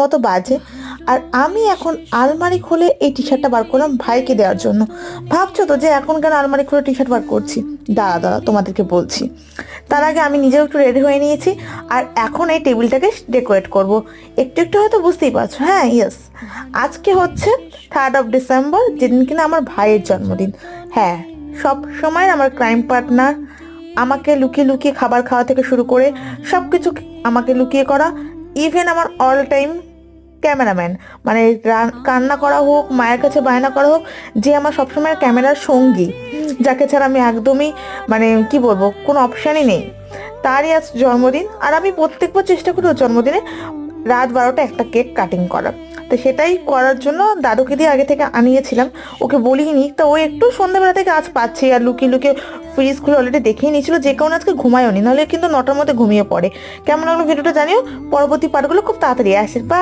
মতো বাজে। আর আমি এখন আলমারি খুলে এই টি শার্টটা বার করলাম ভাইকে দেওয়ার জন্য। ভাবছো তো যে এখন কেন আলমারি খুলে টি শার্ট বার করছি? দাঁড়া দাঁড়া তোমাদেরকে বলছি। তার আগে আমি নিজেও একটু রেডি হয়ে নিয়েছি, আর এখন এই টেবিলটাকে ডেকোরেট করব। একটু একটু হয়তো বুঝতেই পারছো, হ্যাঁ ইয়েস, আজকে হচ্ছে 3rd of December, যেদিন কিনা আমার ভাইয়ের জন্মদিন। হ্যাঁ, সব সময় আমার ক্রাইম পার্টনার, আমাকে লুকিয়ে লুকিয়ে খাবার খাওয়া থেকে শুরু করে সবকিছু আমাকে লুকিয়ে করা, ইভেন আমার অল টাইম ক্যামেরাম্যান, মানে কান্না করা হোক, মায়ের কাছে বায়না করা হোক, যে আমার সবসময় ক্যামেরার সঙ্গী, যাকে ছাড়া আমি একদমই মানে কি বলবো কোনো অপশানই নেই, তারই আজ জন্মদিন। আর আমি প্রত্যেকবার চেষ্টা করি ওর জন্মদিনে রাত 12টা একটা কেক কাটিং করার। তো সেটাই করার জন্য দাদুকে দিয়ে আগে থেকে আনিয়েছিলাম, ওকে বলিনি। তো ও একটু সন্ধ্যাবেলা থেকে আজ পাচ্ছে, আর লুকিয়ে লুকিয়ে ফ্রিজ খুলে অলরেডি দেখেই নিয়েছিল, যে কারণে আজকে ঘুমায়ওনি, নাহলে কিন্তু 9টার মধ্যে ঘুমিয়ে পড়ে। কেমন লাগলো ভিডিওটা জানিও, পরবর্তী পার্টগুলো খুব তাড়াতাড়ি আসে। বা